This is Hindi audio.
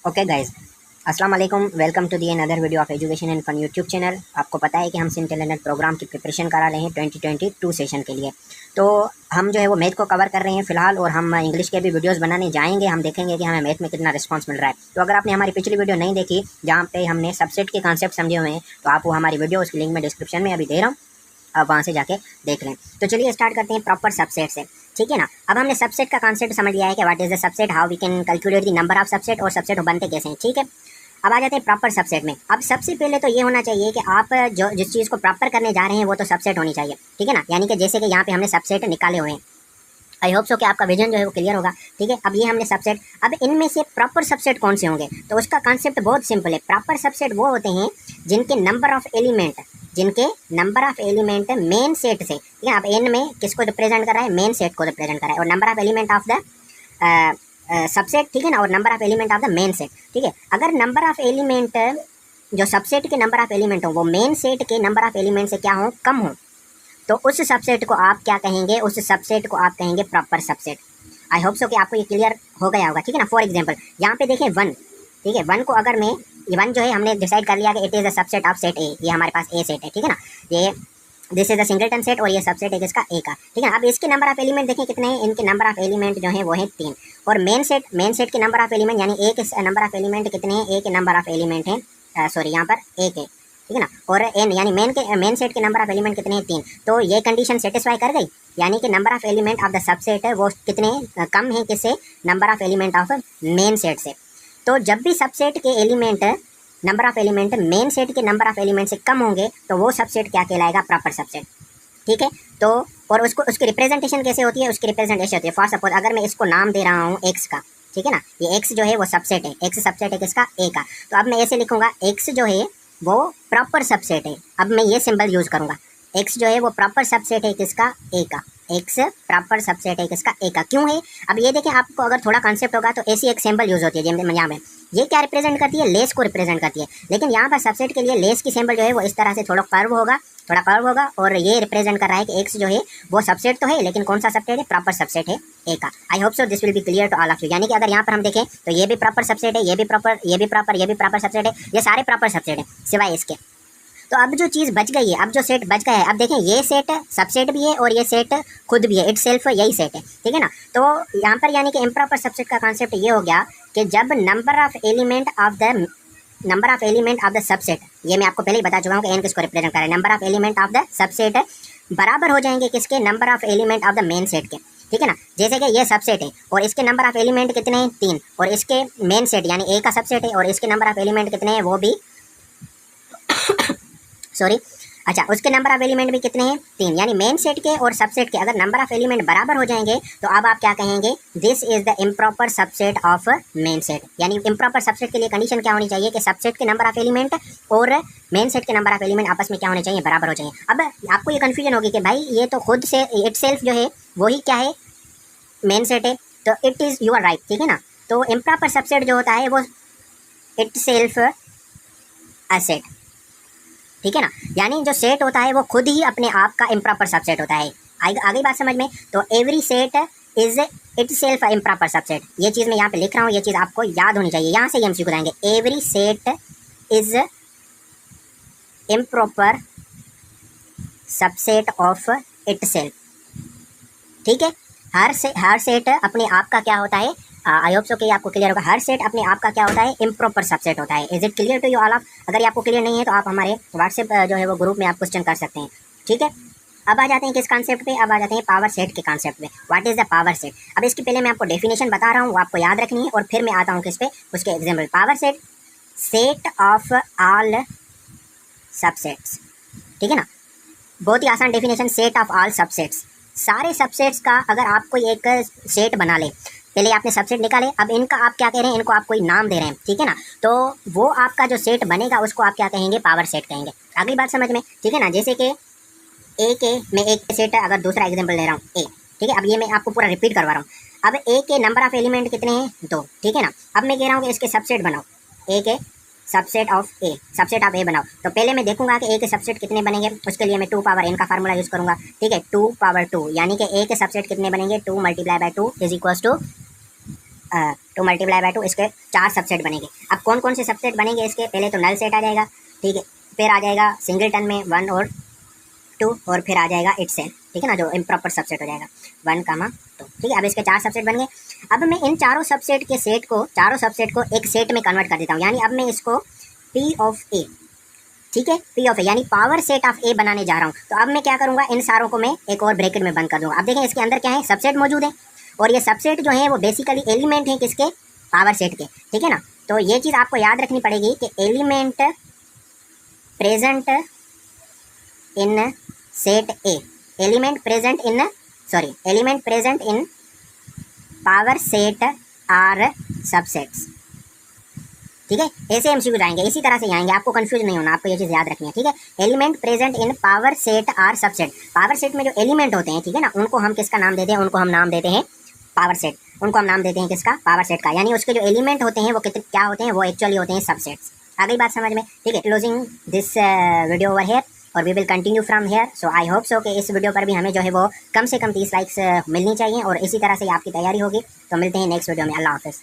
ओके गाइज, अस्सलाम वालेकुम। Welcome to the another video of education and fun YouTube channel. आपको पता है कि हम सिम टैलेंटेड प्रोग्राम की प्रिपरेशन करा रहे हैं 2022 सेशन के लिए। तो हम जो है वो मैथ को कवर कर रहे हैं फ़िलहाल, और हम इंग्लिश के भी वीडियोस बनाने जाएंगे। हम देखेंगे कि हमें मैथ में कितना रिस्पांस मिल रहा है। तो अगर आपने हमारी पिछली वीडियो नहीं देखी जहाँ पे हमने सबसेट के कॉन्सेप्ट समझे हुए हैं, तो आप वो हमारी वीडियो उसकी लिंक में डिस्क्रिप्शन में अभी दे रहा हूँ, आप वहाँ से जाके देख लें। तो चलिए स्टार्ट करते हैं प्रॉपर सबसेट से, ठीक है ना। अब हमने सबसेट का कॉन्सेप्ट समझ लिया है कि what is the subset, how we can calculate the number of subset, और सबसेट बनते कैसे हैं, ठीक है। अब आ जाते हैं प्रॉपर सबसेट में। अब सबसे पहले तो ये होना चाहिए कि आप जो जिस चीज़ को प्रॉपर करने जा रहे हैं वो तो सबसेट होनी चाहिए, ठीक है ना। यानी कि जैसे कि यहाँ पे हमने सबसेट निकाले हुए हैं। आई होप सो कि आपका विजन जो है वो क्लियर होगा, ठीक है। अब ये हमने सबसेट, अब इनमें से प्रॉपर सबसेट कौन से होंगे, तो उसका कॉन्सेप्ट बहुत सिंपल है। प्रॉपर सबसेट वो होते हैं जिनके number of element main set से, ठीक है। अब एन में किसको रिप्रेजेंट कर रहा है, मेन सेट को रिप्रेजेंट कर रहा है, और number of element of the subset, ठीक है ना, और number of element of the main set, ठीक है। अगर नंबर ऑफ एलिमेंट जो सबसेट के नंबर ऑफ एलिमेंट हो वो मेन सेट के नंबर ऑफ एलिमेंट से क्या हो, कम हो, तो उस सबसेट को आप क्या कहेंगे, उस सबसेट को आप कहेंगे प्रॉपर सबसेट। आई होप सो कि आपको ये क्लियर हो गया होगा, ठीक है ना। फॉर एग्जांपल यहाँ पे देखें 1, ठीक है। 1 को अगर मैं, ये 1 जो है हमने डिसाइड कर लिया कि it is a subset of set ए, ये हमारे पास ए सेट है, ठीक है ना। ये this is a singleton set, और ये सबसेट है किसका, ए का, ठीक है। अब इसके नंबर ऑफ एलिमेंट देखें कितने हैं, इनके नंबर ऑफ एलिमेंट जो है वो है 3, और मेन सेट के नंबर ऑफ एलिमेंट यानी ए के नंबर ऑफ एलिमेंट कितने हैं, ए के नंबर ऑफ एलिमेंट हैं, सॉरी यहाँ पर ए के, ठीक है ना। और एन यानी मेन सेट के नंबर ऑफ एलिमेंट कितने हैं, 3। तो ये कंडीशन सेटिस्फाई कर गई, यानी कि number of element of the subset है वो कितने कम है किससे, number of element of main set से। तो जब भी सबसेट के element number of element main set के नंबर ऑफ एलिमेंट से कम होंगे तो वो सबसेट क्या कहलाएगा, प्रॉपर सबसेट, ठीक है। तो और उसको उसकी रिप्रेजेंटेशन कैसे होती है, उसकी रिप्रेजेंटेशन होती है, फॉर सपोज अगर मैं इसको नाम दे रहा हूँ एक्स का, ठीक है ना, ये एक्स जो है वो सबसेट है, एक्स सबसेट है किसका, ए का। तो अब मैं ऐसे लिखूंगा, एक्स जो है वो प्रॉपर सबसेट है। अब मैं ये सिंबल यूज करूंगा, एक्स जो है वो प्रॉपर सबसेट है किसका, ए का। एक्स प्रॉपर सबसेट है किसका, ए का। क्यों है, अब ये देखें, आपको अगर थोड़ा कॉन्सेप्ट होगा तो ऐसी एक सिंबल यूज होती है जिनमें यहाँ में ये क्या रिप्रेजेंट करती है, लेस को रिप्रेजेंट करती है। लेकिन यहाँ पर सबसेट के लिए लेस की सिंबल जो है वो इस तरह से थोड़ा कर्व होगा, और ये रिप्रेजेंट कर रहा है कि एक्स जो है वो सबसेट तो है, लेकिन कौन सा सबसेट है, प्रॉपर सबसेट है ए का। I hope so this will be clear to all of you. यानी कि अगर यहाँ पर हम देखें तो ये भी प्रॉपर सबसेट है, ये भी प्रॉपर सबसेट है, ये सारे प्रॉपर सबसेट है सिवाय इसके। तो अब जो चीज़ बच गई है, अब जो सेट बच गया है, अब देखें ये सेट सबसेट भी है और ये सेट खुद भी है, इट सेल्फ यही सेट है, ठीक है ना। तो यहाँ पर यानी कि इम्प्रॉपर सबसेट का कॉन्सेप्ट ये हो गया कि जब number of element of the subset, ये मैं आपको पहले ही बता चुका हूँ कि एन किसको रिप्रेजेंट कर रहा है, number of element of the subset बराबर हो जाएंगे किसके, number of element of the main set के, ठीक है ना। जैसे कि ये सबसेट है और इसके नंबर ऑफ एलिमेंट कितने हैं, 3, और इसके मेन सेट यानी ए का सबसेट है और इसके नंबर ऑफ एलिमेंट कितने हैं, वो भी सॉरी, अच्छा, उसके नंबर ऑफ एलिमेंट भी कितने हैं, 3। यानी मेन सेट के और सबसेट के अगर नंबर ऑफ एलिमेंट बराबर हो जाएंगे तो अब आप क्या कहेंगे, this is the improper subset of main set. यानी इम्प्रॉपर सबसेट के लिए कंडीशन क्या होनी चाहिए कि सबसेट के नंबर ऑफ एलिमेंट और मेन सेट के नंबर ऑफ एलिमेंट आपस में क्या होने चाहिए, बराबर हो चाहिए। अब आपको ये कन्फ्यूजन होगी कि भाई ये तो खुद से इट सेल्फ जो है वही क्या है, मेन सेट है, तो it is you are right, ठीक है ना। तो इम्प्रॉपर सबसेट जो होता है वो इट सेल्फ अ सेट, ठीक है ना। यानी जो सेट होता है वो खुद ही अपने आप का इम्प्रॉपर सबसेट होता है। आगे बात समझ में, तो every set is it self improper subset. ये चीज़ मैं यहाँ पे लिख रहा हूँ, ये चीज़ आपको याद होनी चाहिए, यहाँ से ही हम सीख जाएंगे। Every set is improper subset of it self, ठीक है। हर सेट अपने आप का क्या होता है, आई होप सो कि आपको क्लियर होगा, हर सेट अपने आप का क्या होता है, इम्प्रॉपर सबसेट होता है। Is it clear to you all of? अगर ये आपको क्लियर नहीं है तो आप हमारे व्हाट्सएप जो है वो ग्रुप में आप क्वेश्चन कर सकते हैं, ठीक है। अब आ जाते हैं किस कॉन्सेप्ट पे, अब आ जाते हैं पावर सेट के कॉन्सेप्ट पे। What is the power set? अब इसके पहले मैं आपको डेफिनेशन बता रहा हूँ, वो आपको याद रखनी है, और फिर मैं आता हूँ किस पे, उसके example. Power set, set of all subsets, ठीक है ना। बहुत ही आसान definition, set of all subsets, सारे सबसेट्स का अगर आप कोई एक सेट बना ले, पहले आपने सबसेट निकाले, अब इनका आप क्या कह रहे हैं, इनको आप कोई नाम दे रहे हैं, ठीक है ना। तो वो आपका जो सेट बनेगा उसको आप क्या कहेंगे, पावर सेट कहेंगे। अगली बात समझ में, ठीक है ना। जैसे कि ए के, मैं एक सेट है, अगर दूसरा एग्जांपल ले रहा हूँ ए, ठीक है। अब ये मैं आपको पूरा रिपीट करवा रहा हूँ। अब ए के नंबर ऑफ एलिमेंट कितने हैं, 2, ठीक है ना। अब मैं कह रहा हूँ कि इसके सबसेट बनाओ, ए के सबसेट ऑफ ए बनाओ। तो पहले मैं देखूंगा कि ए के सबसेट कितने बनेंगे, उसके लिए मैं 2 पावर n का फार्मूला यूज़ करूंगा, ठीक है। 2 पावर 2 यानी कि ए के सबसेट कितने बनेंगे, 2 × 2 is equals to 2 multiply by 2, इसके 4 सबसेट बनेंगे। अब कौन कौन से सबसेट बनेंगे इसके, पहले तो नल सेट आ जाएगा, ठीक है, फिर आ जाएगा सिंगलटन में 1 और 2, और फिर आ जाएगा इट सेल्फ, ठीक है ना, जो इम्प्रॉपर सबसेट हो जाएगा 1, 2, ठीक है। अब इसके 4 सबसेट बन गए। अब मैं इन चारों सबसेट को एक सेट में कन्वर्ट कर देता हूँ, यानी अब मैं इसको P ऑफ A, ठीक है, P ऑफ A यानी पावर सेट ऑफ A बनाने जा रहा हूँ। तो अब मैं क्या करूँगा, इन सारों को मैं एक और ब्रैकेट में बंद कर दूँगा। अब देखें इसके अंदर क्या है, सबसेट मौजूद है, और ये सबसेट जो है वो बेसिकली एलिमेंट है किसके, पावर सेट के, ठीक है ना। तो ये चीज़ आपको याद रखनी पड़ेगी कि element present in set A, element present in power set are subsets, ठीक है। ऐसे एमसीक्यू आएंगे, इसी तरह से आएंगे, आपको कंफ्यूज नहीं होना, आपको ये चीज़ याद रखनी है, ठीक है। Element present in power set are subset, power set में जो एलिमेंट होते हैं, ठीक है ना, उनको हम किसका नाम देते हैं, उनको हम नाम देते हैं पावर सेट, उनको हम नाम देते हैं किसका, पावर सेट का, यानी उसके जो एलिमेंट होते हैं वो क्या होते हैं, वो एक्चुअली होते हैं सबसेट्स। आ गई बात समझ में, ठीक है। Closing this video over here, और we will continue from here. So I hope so कि इस वीडियो पर भी हमें जो है वो कम से कम 30 लाइक्स मिलनी चाहिए, और इसी तरह से आपकी तैयारी होगी। तो मिलते हैं नेक्स्ट वीडियो में, अल्लाह हाफिज़।